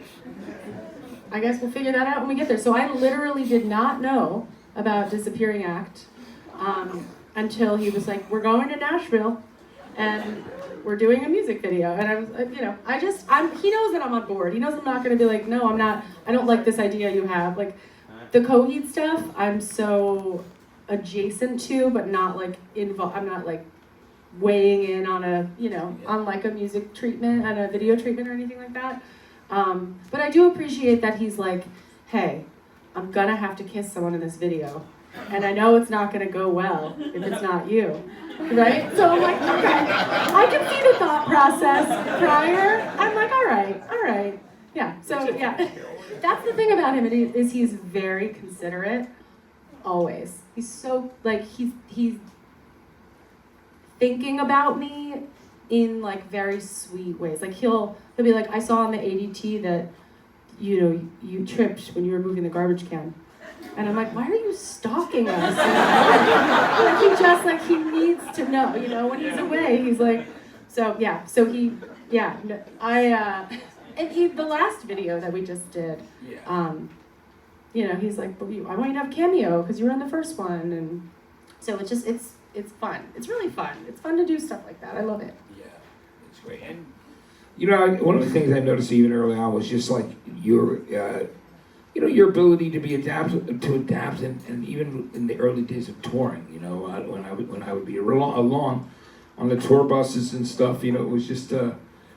A: I guess we'll figure that out when we get there. So I literally did not know about Disappearing Act until he was like, we're going to Nashville, and we're doing a music video. And I was, he knows that I'm on board. He knows I'm not going to be like, no, I'm not, I don't like this idea you have. Like, the Coheed stuff, I'm so adjacent to, but not like involved. I'm not like weighing in on on like a music treatment and a video treatment or anything like that. But I do appreciate that he's like, hey, I'm gonna have to kiss someone in this video, and I know it's not gonna go well if it's not you, right? So I'm like, okay, I can see the thought process prior. I'm like, all right, yeah. So yeah, that's the thing about him is he's very considerate. Always. He's so, like, he's thinking about me in, like, very sweet ways. Like, he'll be like, I saw on the ADT that, you tripped when you were moving the garbage can. And I'm like, why are you stalking us? He needs to know, when he's away, he's like, the last video that we just did, he's like, I want you to have a cameo because you were in the first one, and so it's fun. It's really fun. It's fun to do stuff like that. I love it.
B: Yeah, it's great. And one of the things I noticed even early on was just like your ability to adapt, and even in the early days of touring. When I would be along on the tour buses and stuff. It was just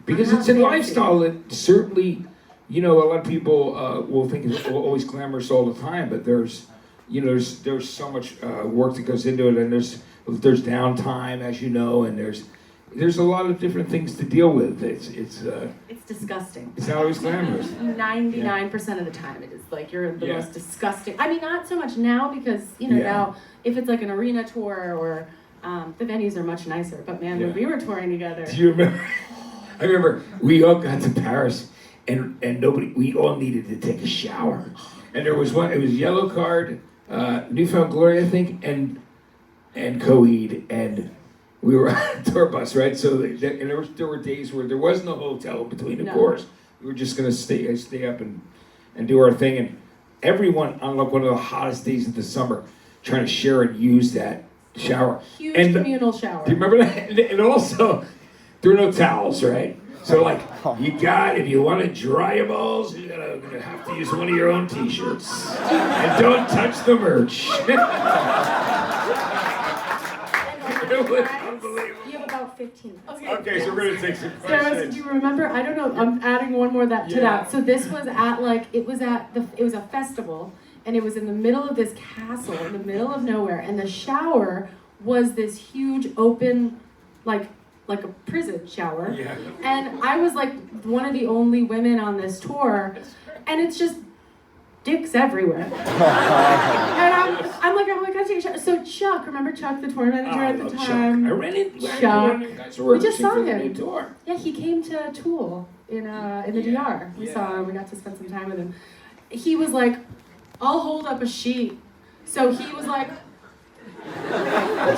B: because it's a lifestyle that certainly. A lot of people will think it's always glamorous all the time, but there's so much work that goes into it, and there's downtime, as you know, and there's a lot of different things to deal with. It's
A: disgusting.
B: It's not always glamorous.
A: 99% of the time, it is like you're the most disgusting. I mean, not so much now because now if it's like an arena tour or the venues are much nicer. But man, when we were touring together,
B: do you remember? I remember we all got to Paris. And we all needed to take a shower. And there was one, it was Yellow Card, Newfound Glory, I think, and Coheed, and we were on a tour bus, right? So there were days where there was no hotel between the tours. We were just gonna stay up and do our thing, and everyone on like one of the hottest days of the summer trying to share and use that shower.
A: Huge communal shower.
B: Do you remember that? And also, there were no towels, right? So like, if you want to dry your balls, you're gonna have to use one of your own t-shirts. And don't touch the merch. It was unbelievable.
E: You have about 15 minutes.
B: Okay, so we're gonna take some
A: Sarah,
B: questions.
A: do you remember? I don't know. I'm adding one more to that. So this was it was a festival, and it was in the middle of this castle, in the middle of nowhere, and the shower was this huge open, like a prison shower.
B: Yeah.
A: And I was like one of the only women on this tour, and it's just dicks everywhere. And I'm like, oh my god, take a shower. So Chuck, remember Chuck, the tour manager at the time?
B: Chuck. I ran into
A: Chuck.
B: you guys
A: We just saw
B: for the
A: him.
B: new tour.
A: Yeah, he came to Tool in the DR. We saw him. We got to spend some time with him. He was like, I'll hold up a sheet. So he was like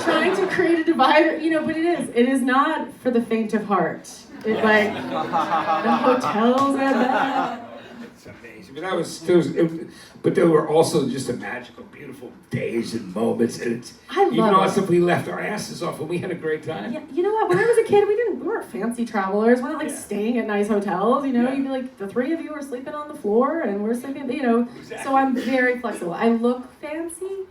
A: trying to create a divider, but it is not for the faint of heart. It's like the hotels are bad.
B: It's amazing. But they were also just a magical, beautiful days and moments. And it's even awesome. We left our asses off and we had a great time.
A: Yeah, you know what? When I was a kid, we weren't fancy travelers. We're not staying at nice hotels. You'd be like, the three of you are sleeping on the floor and we're sleeping.
B: Exactly.
A: So I'm very flexible. I look fancy,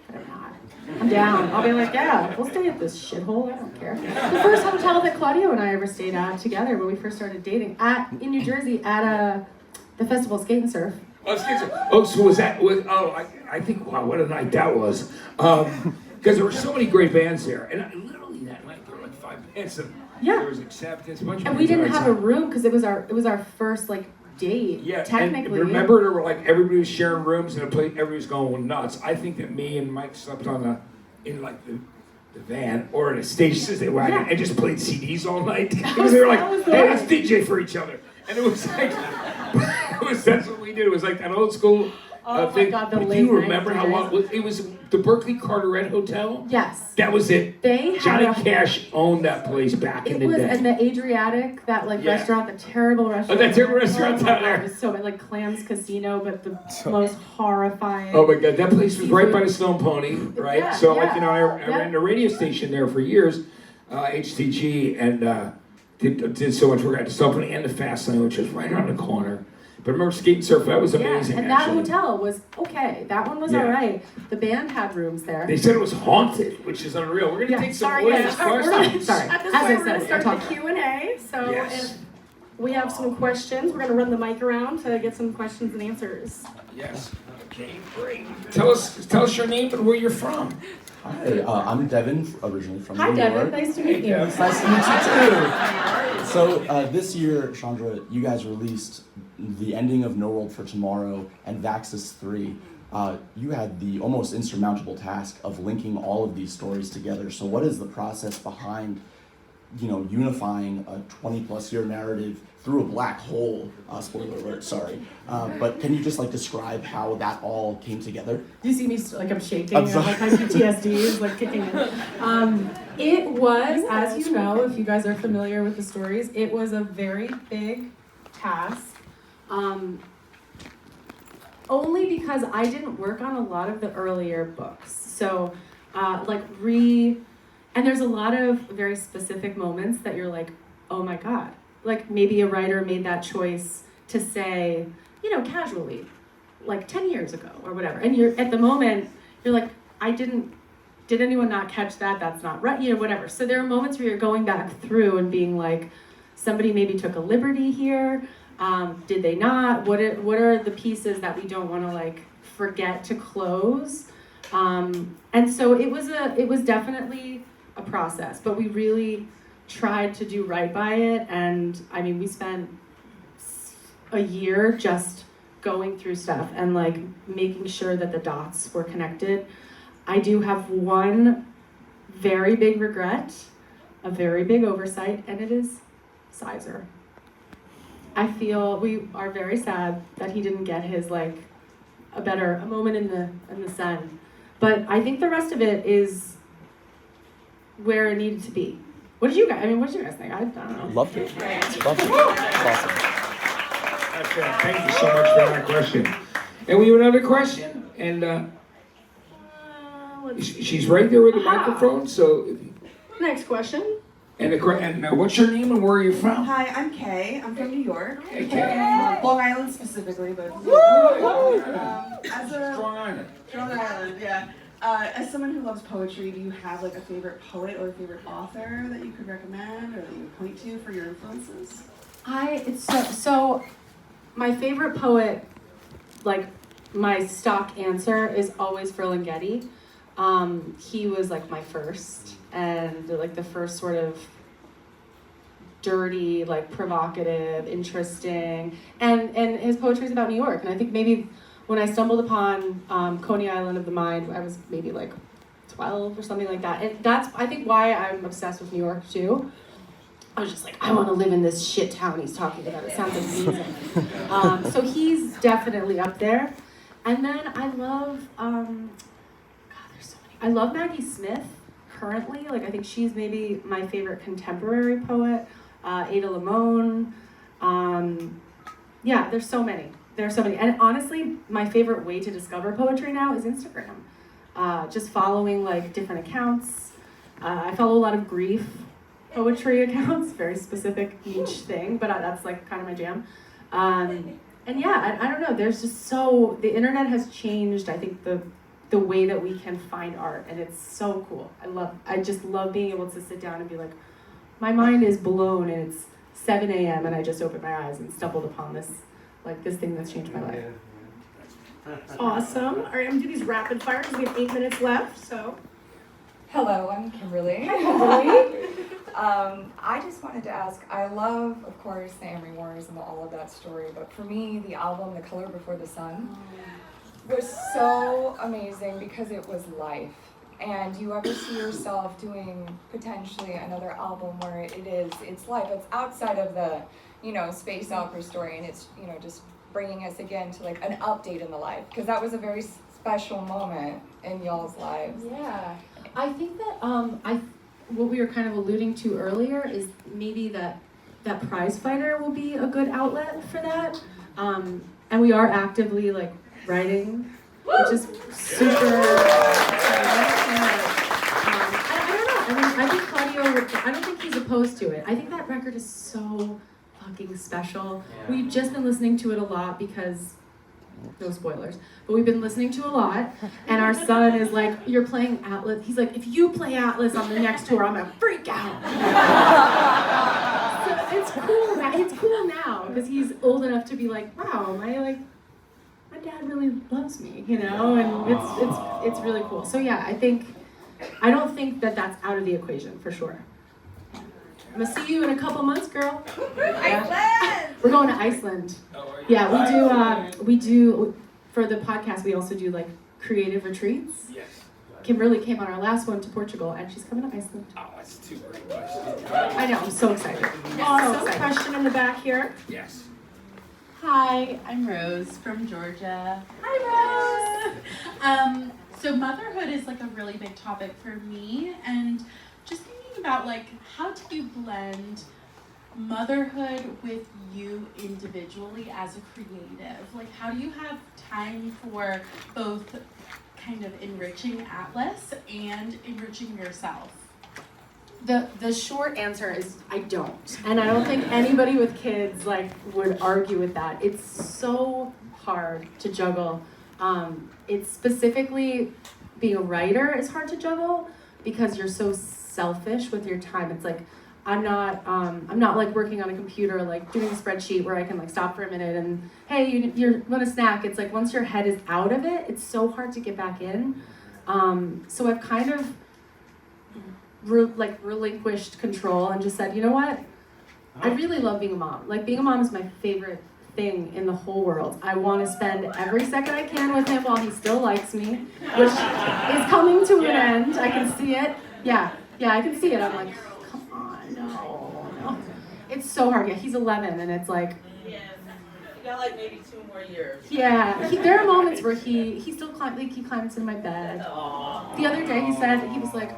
A: but I'm not. I'm down. I'll be like, yeah, we'll stay at this shithole. I don't care. The first hotel that Claudio and I ever stayed at together when we first started dating in New Jersey at the festival Skate and Surf.
B: So was that? I think, wow, what a night that was. Because there were so many great bands there, and literally that night there were like 5 bands. And there was Acceptance, a bunch of.
A: And we didn't have a room because it was our first date.
B: Yeah,
A: technically.
B: And remember, there were everybody was sharing rooms and everybody was going nuts. I think that me and Mike slept in the van or in a stage system wagon and just played CDs all night because they were like, hey, let's DJ for each other, and it was like, that's what we did. It was like that old school.
A: Oh my God, the late
B: do you remember how long it was? The Berkeley Carteret Hotel?
A: Yes.
B: That was it.
A: They had
B: Johnny Cash owned that place back in the day.
A: And the Adriatic, that restaurant, the terrible restaurant.
B: Oh, that terrible restaurant down there.
A: It was so bad, like Clams Casino, but the most horrifying.
B: Oh my God, that place was right by the Stone Pony, right?
A: Yeah,
B: So
A: yeah,
B: I ran a radio station there for years, HTG, and did so much work at the Stone Pony and the Fast Lane, which was right around the corner. But remember Skate and Surf, that was amazing.
A: Yeah, and that hotel was okay. That one was all right. The band had rooms there.
B: They said it was haunted, which is unreal. We're going to take some audience questions.
E: At this point, we're going to start the Q&A. So if we have some questions, we're going to run the mic around to get some questions and answers.
B: Yes. Okay, great. Tell us your name and where you're from.
F: Hi, I'm Devin, originally from New York.
A: Hi, Devin. Nice to meet you.
F: It's nice to meet you too. So this year, Chandra, you guys released the ending of No World for Tomorrow and Vaxis 3. You had the almost insurmountable task of linking all of these stories together. So what is the process behind, unifying a 20-plus year narrative through a black hole? Spoiler alert, sorry. But can you just describe how that all came together?
A: You see me I'm shaking. My PTSD is kicking in. It was, as you know, if you guys are familiar with the stories, it was a very big task. Only because I didn't work on a lot of the earlier books. So, and there's a lot of very specific moments that you're like, oh my God. Maybe a writer made that choice to say, casually, 10 years ago or whatever. And at the moment, you're like, did anyone not catch that? That's not right, whatever. So there are moments where you're going back through and being like, somebody maybe took a liberty here. Did they not? What are the pieces that we don't want to forget to close? And so it was definitely a process, but we really tried to do right by it. And we spent a year just going through stuff and making sure that the dots were connected. I do have one very big regret, a very big oversight, and it is Sizer. I feel we are very sad that he didn't get his a moment in the sun. But I think the rest of it is where it needed to be. What did you guys think? I don't know.
F: Loved it. It's awesome.
B: Thank you so much for that question. And we have another question, and she's right there with the microphone. So
E: next question.
B: And what's your name and where are you from?
G: Hi, I'm Kay. I'm from New York.
B: Hey, Kay.
G: Long Island specifically, but
B: Strong Island.
G: Strong Island, yeah. As someone who loves poetry, do you have like a favorite poet or a favorite author that you could recommend or that you would point to for your influences?
A: So my favorite poet, like my stock answer is always Ferlinghetti. He was like my first, and like the first sort of dirty, like provocative, interesting, and his poetry is about New York. And I think maybe when I stumbled upon Coney Island of the Mind, I was maybe like 12 or something like that. And that's, I think, why I'm obsessed with New York too. I was just like, I want to live in this shit town he's talking about. It sounds amazing. So he's definitely up there. And then I love, there's so many. I love Maggie Smith currently. Like, I think she's maybe my favorite contemporary poet. Ada Limon. Yeah, there's so many. There's so many. And honestly, my favorite way to discover poetry now is Instagram. Just following like different accounts. I follow a lot of grief poetry accounts, very specific niche thing, but that's like kind of my jam. And yeah, I don't know, there's just the internet has changed, I think, the way that we can find art, and it's so cool. I just love being able to sit down and be like, my mind is blown and it's 7 a.m. and I just opened my eyes and stumbled upon this thing that's changed my life.
E: Awesome. All right, I'm gonna do these rapid fire because we have 8 minutes left, so.
H: Hello, I'm Kimberly.
E: Hi, Kimberly.
H: I just wanted to ask, I love, of course, the Amory Wars and all of that story, but for me, the album, The Color Before the Sun, was so amazing because it was life. And you ever see yourself doing potentially another album where it's life, it's outside of the, space opera story, and it's, just bringing us again to like an update in the life, because that was a very special moment in y'all's lives.
A: Yeah, I think that what we were kind of alluding to earlier is maybe that prize fighter will be a good outlet for that, and we are actively like writing, which is super exciting. I don't know. I think Claudio, I don't think he's opposed to it. I think that record is so fucking special. Yeah. We've just been listening to it a lot because, no spoilers, but we've been listening to a lot, and our son is like, you're playing Atlas. He's like, if you play Atlas on the next tour, I'm gonna freak out. So it's cool. It's cool now because he's old enough to be like, wow, my dad really loves me, and it's really cool. So yeah, I don't think that that's out of the equation for sure. I'm gonna see you in a couple months, girl.
G: Iceland!
A: We're going to Iceland. Yeah, we do, for the podcast, we also do like creative retreats.
B: Yes.
A: Kimberly came on our last one to Portugal, and she's coming to Iceland.
B: Oh, that's too early.
A: I know, I'm so excited.
E: Awesome. Question in the back here.
B: Yes.
C: Hi, I'm Rose from Georgia. Hi, Rose. So motherhood is like a really big topic for me, and just thinking about like how do you blend motherhood with you individually as a creative? Like, how do you have time for both kind of enriching Atlas and enriching yourself?
A: The short answer is I don't. And I don't think anybody with kids would argue with that. It's so hard to juggle. It's specifically being a writer is hard to juggle because you're so selfish with your time. It's like I'm not like working on a computer, like doing a spreadsheet where I can like stop for a minute and hey, you want a snack. It's like once your head is out of it, it's so hard to get back in. So I've kind of relinquished control and just said, you know what? I really love being a mom. Like being a mom is my favorite thing in the whole world. I want to spend every second I can with him while he still likes me, which is coming to an end. I can see it. Yeah, I can see it. I'm like, come on, no. It's so hard. Yeah, he's 11 and it's like,
C: Yes. You got like maybe 2 more years.
A: yeah, there are moments where he still he climbs in my bed.
C: Aww.
A: The other day he said, he was like,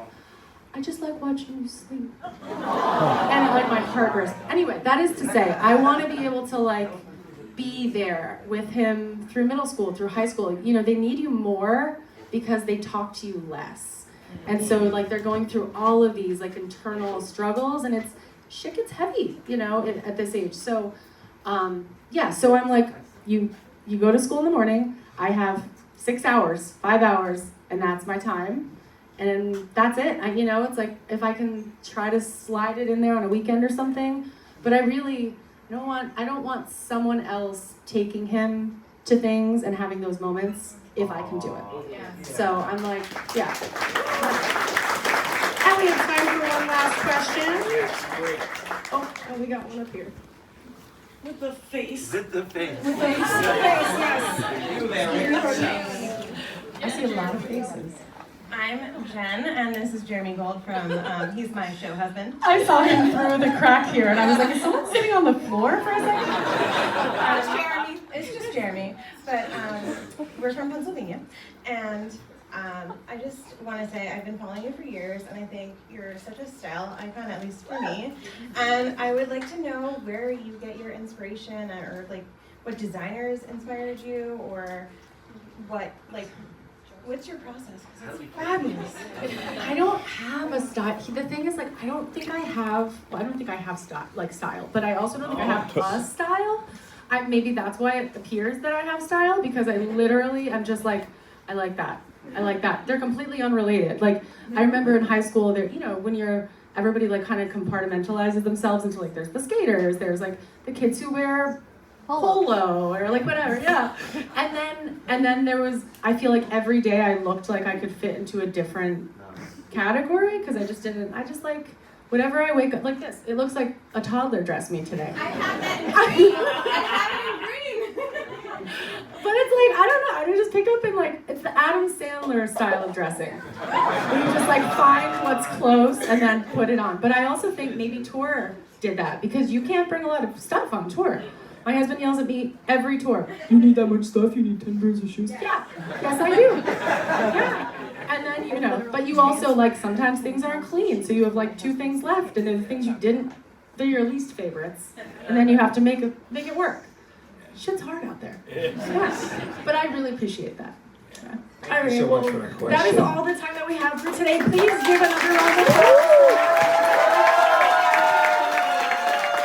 A: I just like watching you sleep. And my heart burst. Anyway, that is to say, I want to be able to be there with him through middle school, through high school. They need you more because they talk to you less. And so they're going through all of these internal struggles, and shit gets heavy, at this age. So so I'm like, you go to school in the morning, I have 6 hours, 5 hours, and that's my time. And that's it. It's like if I can try to slide it in there on a weekend or something, but I don't want someone else taking him to things and having those moments if I can do it.
E: Yeah.
A: So I'm like, yeah.
E: And we have time for one last question.
B: Yes, great.
E: Oh, we got one up here. With the face.
D: With the face.
E: With the face, yes.
D: You there.
A: I see a lot of faces.
I: I'm Jen, and this is Jeremy Gold from, he's my show husband.
A: I saw him through the crack here, and I was like, is someone sitting on the floor for a second?
I: It's Jeremy. It's just Jeremy. But we're from Pennsylvania, and I just want to say I've been following you for years, and I think you're such a style icon, at least for me. And I would like to know where you get your inspiration, or like what designers inspired you, or what's your process? 'Cause it's fabulous.
A: I don't have a style. The thing is, like, I don't think I have style, but I also don't think I have a style. Maybe that's why it appears that I have style, because I literally am just like, I like that. I like that. They're completely unrelated. Like, I remember in high school, there, when everybody like kind of compartmentalizes themselves into like, there's the skaters, there's like the kids who wear polo or like whatever, yeah. And then there was, I feel like every day I looked like I could fit into a different category, because I just like, whatever I wake up, like this, it looks like a toddler dressed me today.
I: I have that in green. I have it in green.
A: But it's like, I don't know, I just picked up in like, it's the Adam Sandler style of dressing. Where you just like find what's close and then put it on. But I also think maybe tour did that, because you can't bring a lot of stuff on tour. My husband yells at me every tour, you need that much stuff, you need 10 pairs of shoes. Yeah, yes I do. Yeah. And then, but you also like, sometimes things aren't clean, so you have like 2 things left, and then the things you didn't, they're your least favorites. And then you have to make it work. Shit's hard out there. Yeah. But I really appreciate that. Yeah.
B: Thank you so much for that question.
E: That is all the time that we have for today. Please give another round of applause.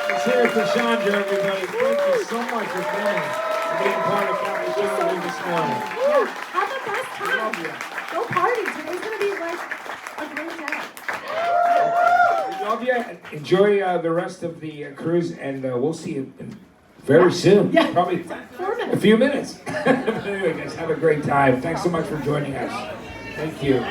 B: Let's hear it for Chandra, everybody. Thank you so much for coming and being part of Coffee Show this morning.
A: Yeah, have the best time.
B: Love you.
A: Go party. Today's gonna be like a great day.
B: We love you. Enjoy the rest of the cruise, and we'll see you very soon.
A: Yeah.
B: Probably
A: 4 minutes.
B: a few minutes. Anyway, guys, have a great time. Thanks so much for joining us. Thank you.